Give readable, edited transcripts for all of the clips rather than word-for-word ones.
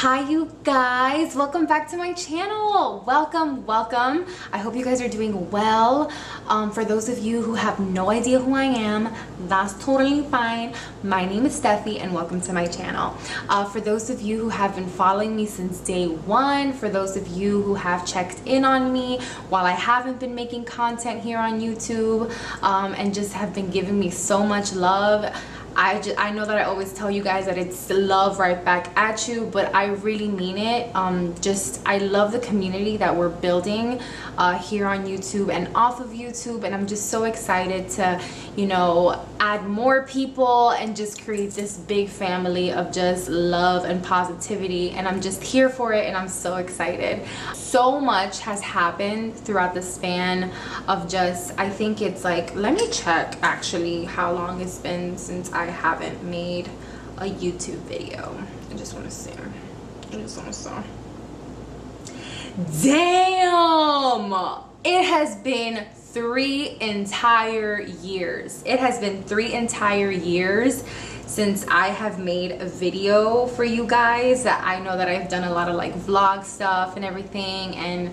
Hi you guys, welcome back to my channel. Welcome. I hope you guys are doing well. For those of you who have no idea who I am, that's totally fine. My name is Steffi and welcome to my channel. For those of you who have been following me since day one, for those of you who have checked in on me while I haven't been making content here on YouTube, and just have been giving me so much love, I know that I always tell you guys that it's love right back at you, but I really mean it. I love the community that we're building here on YouTube and off of YouTube, and I'm just so excited to, add more people and just create this big family of just love and positivity, and I'm just here for it, and I'm so excited. So much has happened throughout the span of I think it's like, let me check actually how long it's been since I haven't made a YouTube video. I just want to see. Damn! It has been 3 entire years. It has been 3 entire years since I have made a video for you guys. I know that I've done a lot of like vlog stuff and everything, and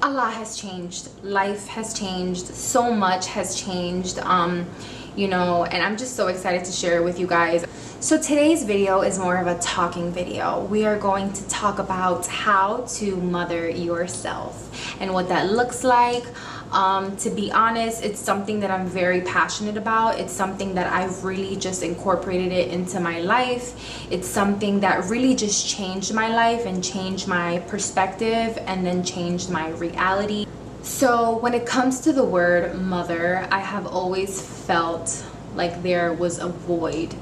a lot has changed. Life has changed. So much has changed. And I'm just so excited to share it with you guys. So today's video is more of a talking video. We are going to talk about how to mother yourself and what that looks like. To be honest, it's something that I'm very passionate about. It's something that I've really just incorporated it into my life. It's something that really just changed my life and changed my perspective and then changed my reality. So when it comes to the word mother, I have always felt like there was a void.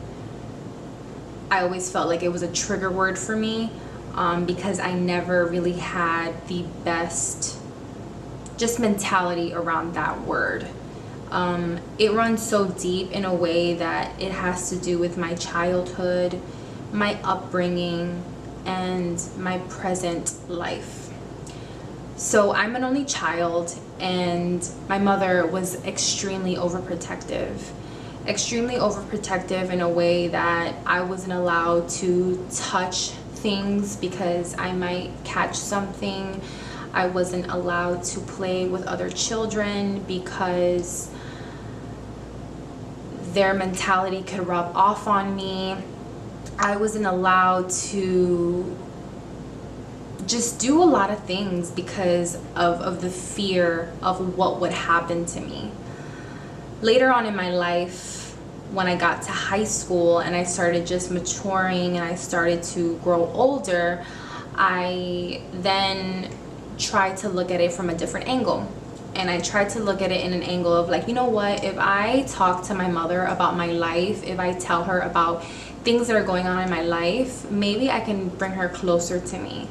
I always felt like it was a trigger word for me, because I never really had the best just mentality around that word. It runs so deep in a way that it has to do with my childhood, my upbringing, and my present life. So I'm an only child, and my mother was extremely overprotective in a way that I wasn't allowed to touch things because I might catch something. I wasn't allowed to play with other children because their mentality could rub off on me. I wasn't allowed to just do a lot of things because of the fear of what would happen to me. Later on in my life, when I got to high school and I started just maturing and I started to grow older, I then tried to look at it from a different angle. And I tried to look at it in an angle of like, you know what, if I talk to my mother about my life, if I tell her about things that are going on in my life, maybe I can bring her closer to me.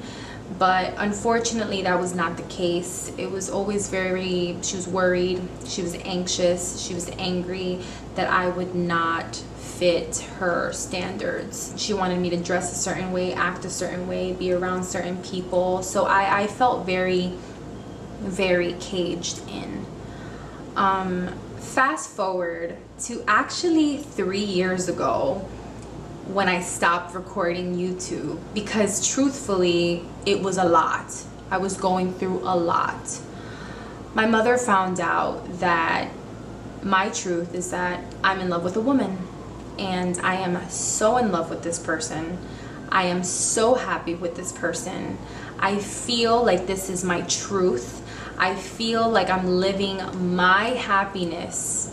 But unfortunately, that was not the case. It was always she was worried, she was anxious, she was angry that I would not fit her standards. She wanted me to dress a certain way, act a certain way, be around certain people. So I felt very, very caged in. Fast forward to actually 3 years ago, when I stopped recording YouTube, because truthfully, it was a lot. I was going through a lot. My mother found out that my truth is that I'm in love with a woman, and I am so in love with this person. I am so happy with this person. I feel like this is my truth. I feel like I'm living my happiness.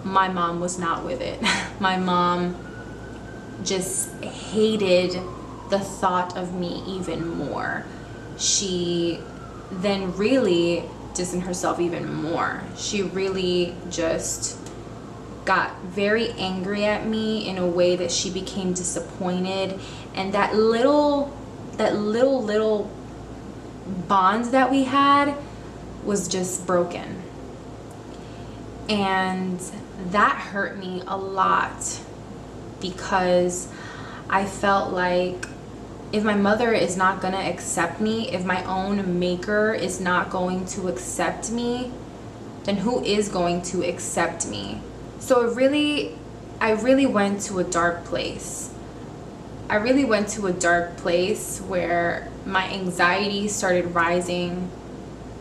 My mom was not with it. My mom just hated the thought of me even more. She then really distanced herself even more. She really just got very angry at me in a way that she became disappointed, and that little bond that we had was just broken. And that hurt me a lot, because I felt like if my mother is not gonna accept me, if my own maker is not going to accept me, then who is going to accept me? So I really went to a dark place. I really went to a dark place where my anxiety started rising,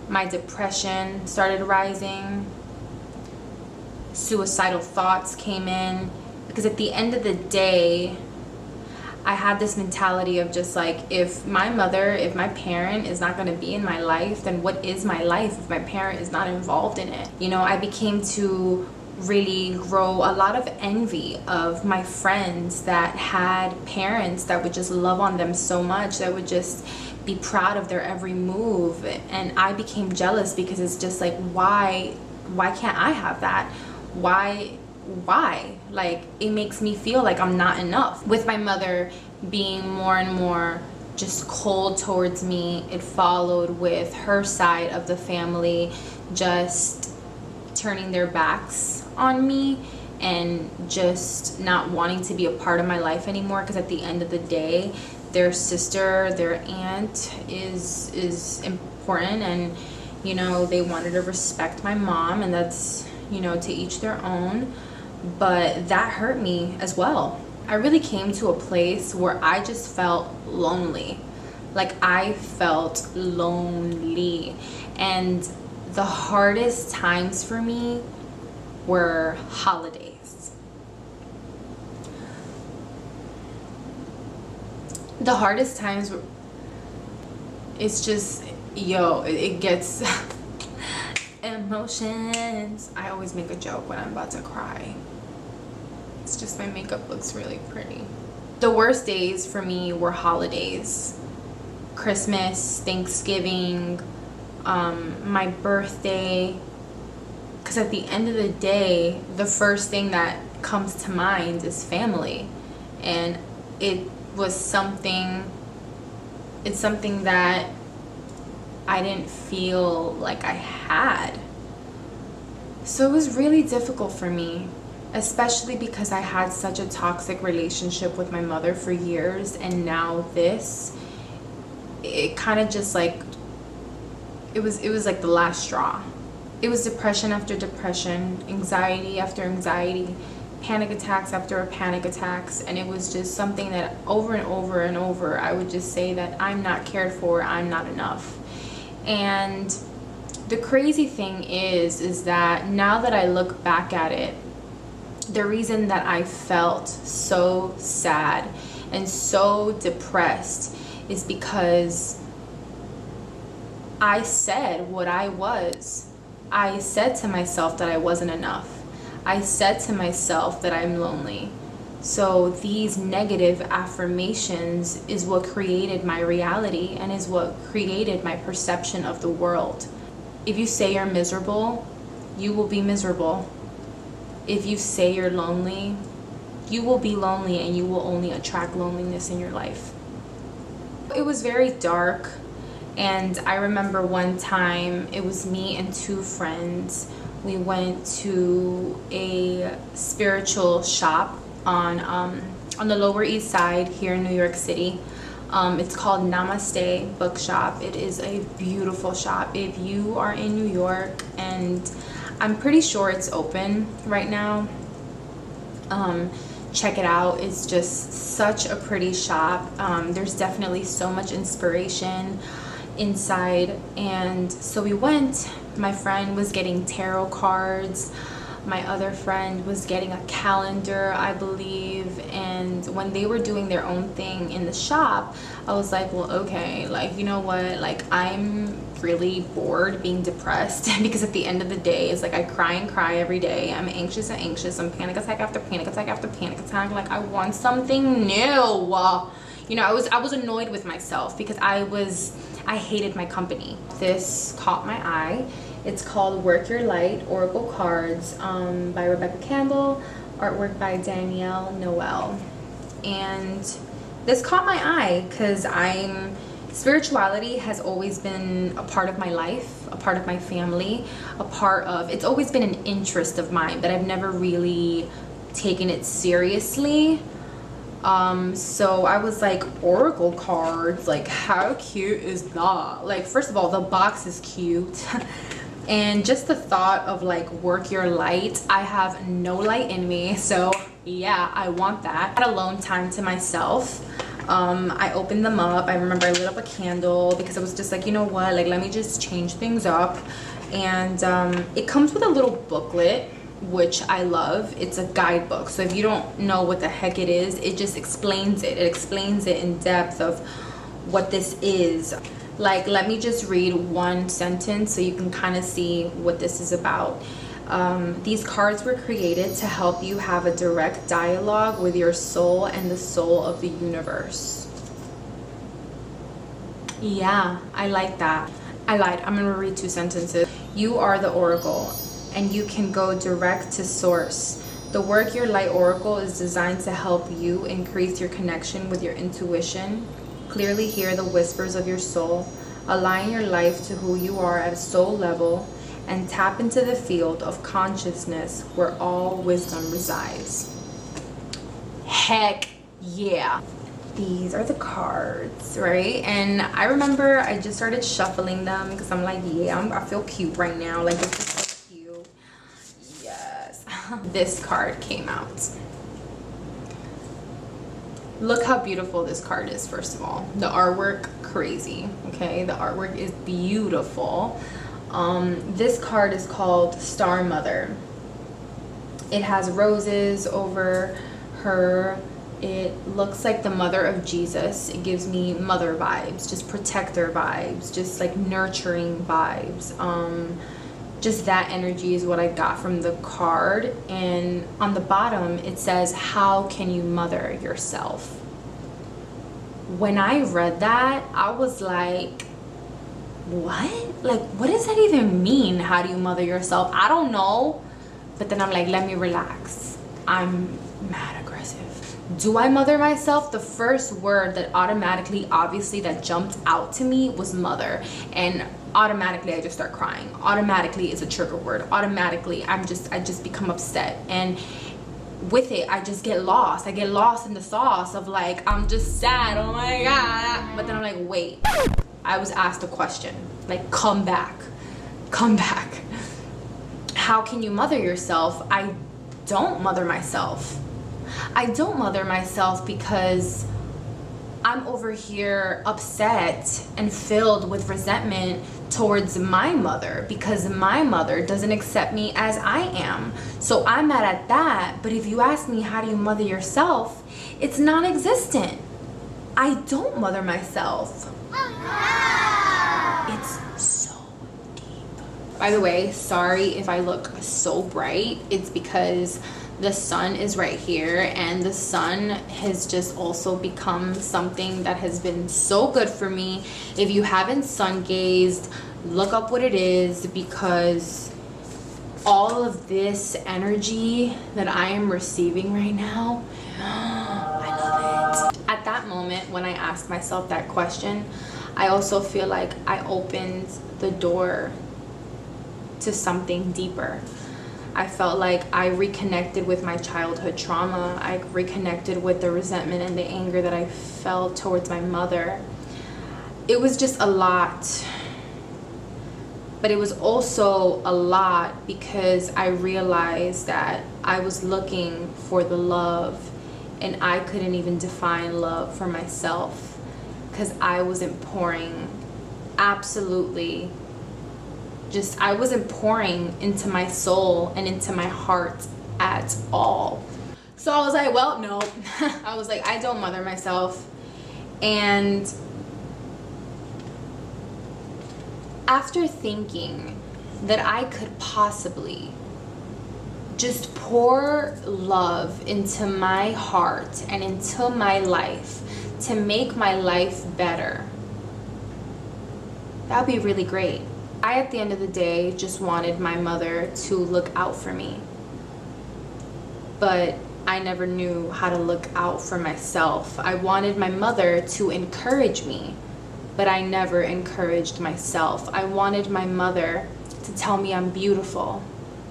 my depression started rising, suicidal thoughts came in, because at the end of the day, I had this mentality of just like, if my parent is not going to be in my life, then what is my life if my parent is not involved in it? You know, I became to really grow a lot of envy of my friends that had parents that would just love on them so much, that would just be proud of their every move. And I became jealous, because it's just like, why can't I have that? Why? Like, it makes me feel like I'm not enough. With my mother being more and more just cold towards me, it followed with her side of the family just turning their backs on me and just not wanting to be a part of my life anymore, because at the end of the day, their sister, their aunt is important, and you know, they wanted to respect my mom, and that's, you know, to each their own. But that hurt me as well. I really came to a place where I just felt lonely. Like, I felt lonely. And the hardest times for me were holidays. The hardest times were, it's just, it gets emotions. I always make a joke when I'm about to cry. It's just my makeup looks really pretty. The worst days for me were holidays. Christmas, Thanksgiving, my birthday. Because at the end of the day, the first thing that comes to mind is family. And it's something that I didn't feel like I had. So it was really difficult for me, especially because I had such a toxic relationship with my mother for years, and now this, it kind of just like, it was like the last straw. It was depression after depression, anxiety after anxiety, panic attacks after panic attacks, and it was just something that over and over and over I would just say that I'm not cared for, I'm not enough. And the crazy thing is that now that I look back at it, the reason that I felt so sad and so depressed is because I said what I was. I said to myself that I wasn't enough. I said to myself that I'm lonely. So these negative affirmations is what created my reality and is what created my perception of the world. If you say you're miserable, you will be miserable. If you say you're lonely, you will be lonely, and you will only attract loneliness in your life. It was very dark, and I remember one time it was me and two friends. We went to a spiritual shop on the Lower East Side here in New York City. It's called Namaste Bookshop. It is a beautiful shop. If you are in New York, and I'm pretty sure it's open right now, check it out. It's just such a pretty shop. There's definitely so much inspiration inside. And so we went. My friend was getting tarot cards. My other friend was getting a calendar, I believe. And when they were doing their own thing in the shop, I was like, well, okay, like, you know what, like, I'm really bored being depressed because at the end of the day, it's like I cry and cry every day. I'm anxious and anxious. I'm panic attack after panic attack after panic attack. Like, I want something new. You know, I was annoyed with myself because I hated my company. This caught my eye. It's called Work Your Light Oracle Cards by Rebecca Campbell, artwork by Danielle Noel. And this caught my eye because spirituality has always been a part of my life, a part of my family, it's always been an interest of mine, but I've never really taken it seriously. So I was like, oracle cards, like, how cute is that? Like, first of all, the box is cute. And just the thought of like work your light, I have no light in me, so yeah, I want that. I had alone time to myself. I opened them up. I remember I lit up a candle because I was just like, you know what, like let me just change things up. And it comes with a little booklet, which I love. It's a guidebook, so if you don't know what the heck it is, it just explains it. It explains it in depth of what this is. Like, let me just read one sentence so you can kind of see what this is about. These cards were created to help you have a direct dialogue with your soul and the soul of the universe. Yeah, I like that. I lied. I'm gonna read two sentences. You are the oracle, and you can go direct to source. The work Your Light Oracle is designed to help you increase your connection with your intuition, clearly hear the whispers of your soul, align your life to who you are at a soul level, and tap into the field of consciousness where all wisdom resides. Heck yeah. These are the cards, right? And I remember I just started shuffling them because I'm like, yeah, I feel cute right now. Like, this is so cute. Yes. This card came out. Look how beautiful this card is, first of all. The artwork, crazy, okay? The artwork is beautiful. This card is called Star Mother. It has roses over her. It looks like the mother of Jesus. It gives me mother vibes, just protector vibes, just like nurturing vibes. Just that energy is what I got from the card. And on the bottom it says, how can you mother yourself? When I read that, I was like, what? Like, what does that even mean? How do you mother yourself? I don't know. But then I'm like, let me relax. I'm mad aggressive. Do I mother myself? The first word that automatically, obviously, that jumped out to me was mother. And automatically I just start crying. Automatically it's a trigger word. Automatically I just become upset. And with it, I just get lost. I get lost in the sauce of like, I'm just sad, oh my God. But then I'm like, wait, I was asked a question. Like, come back. How can you mother yourself? I don't mother myself. I don't mother myself because I'm over here upset and filled with resentment towards my mother because my mother doesn't accept me as I am. So I'm mad at that. But if you ask me, how do you mother yourself? It's non-existent. I don't mother myself. It's so deep. By the way, sorry if I look so bright. It's because the sun is right here, and the sun has just also become something that has been so good for me. If you haven't sun gazed, look up what it is, because all of this energy that I am receiving right now, I love it. At that moment when I asked myself that question, I also feel like I opened the door to something deeper. I felt like I reconnected with my childhood trauma. I reconnected with the resentment and the anger that I felt towards my mother. It was just a lot. But it was also a lot because I realized that I was looking for the love, and I couldn't even define love for myself because I wasn't pouring absolutely I wasn't pouring into my soul and into my heart at all. So I was like, well, no. I was like, I don't mother myself. And after thinking that I could possibly just pour love into my heart and into my life to make my life better, that would be really great. I, at the end of the day, just wanted my mother to look out for me. But I never knew how to look out for myself. I wanted my mother to encourage me, but I never encouraged myself. I wanted my mother to tell me I'm beautiful,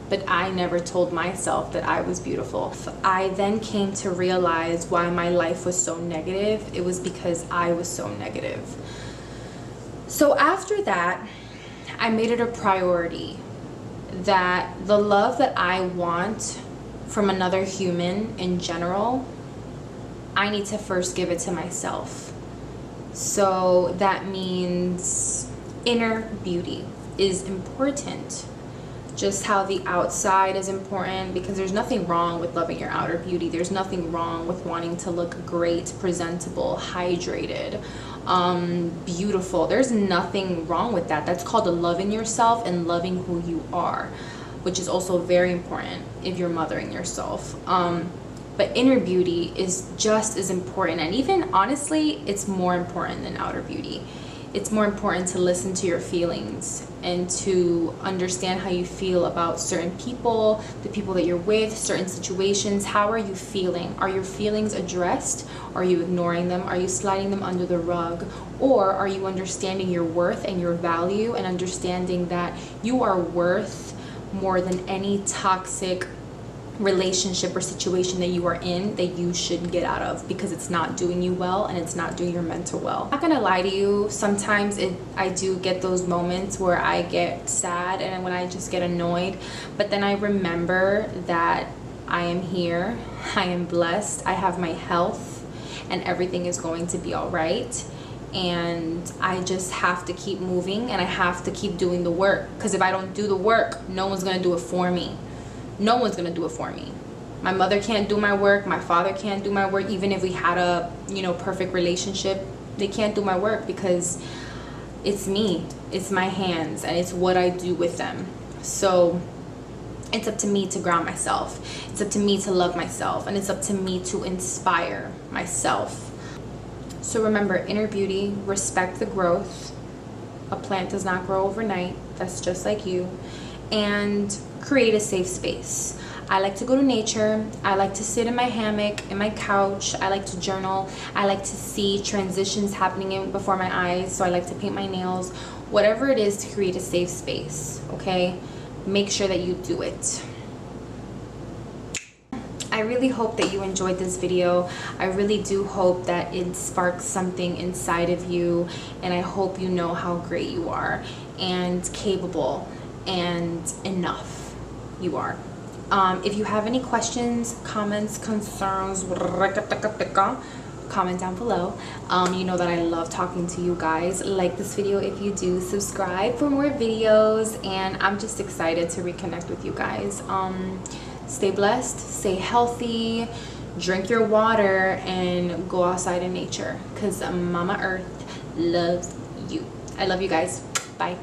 but I never told myself that I was beautiful. I then came to realize why my life was so negative. It was because I was so negative. So after that, I made it a priority that the love that I want from another human in general, I need to first give it to myself. So that means inner beauty is important. Just how the outside is important, because there's nothing wrong with loving your outer beauty. There's nothing wrong with wanting to look great, presentable, hydrated, beautiful. There's nothing wrong with that. That's called loving yourself and loving who you are, which is also very important if you're mothering yourself. But inner beauty is just as important, and even honestly, it's more important than outer beauty. It's more important to listen to your feelings and to understand how you feel about certain people, the people that you're with, certain situations. How are you feeling? Are your feelings addressed? Are you ignoring them? Are you sliding them under the rug? Or are you understanding your worth and your value, and understanding that you are worth more than any toxic relationship or situation that you are in that you should get out of, because it's not doing you well and it's not doing your mental well. I'm not gonna lie to you, sometimes I do get those moments where I get sad and when I just get annoyed, but then I remember that I am here, I am blessed, I have my health, and everything is going to be all right. And I just have to keep moving, and I have to keep doing the work, because if I don't do the work, no one's gonna do it for me. No one's gonna do it for me. My mother can't do my work, my father can't do my work. Even if we had a, you know, perfect relationship, they can't do my work, because it's me, it's my hands, and it's what I do with them. So it's up to me to ground myself, it's up to me to love myself, and it's up to me to inspire myself. So remember, inner beauty, respect the growth. A plant does not grow overnight, that's just like you. And create a safe space. I like to go to nature. I like to sit in my hammock, in my couch. I like to journal. I like to see transitions happening before my eyes. So I like to paint my nails. Whatever it is to create a safe space, okay? Make sure that you do it. I really hope that you enjoyed this video. I really do hope that it sparks something inside of you, and I hope you know how great you are and capable and enough you are. If you have any questions, comments, concerns, comment down below. You know that I love talking to you guys. Like this video if you do, subscribe for more videos, and I'm just excited to reconnect with you guys. Stay blessed, stay healthy, drink your water, and go outside in nature, because Mama Earth loves you. I love you guys. Bye.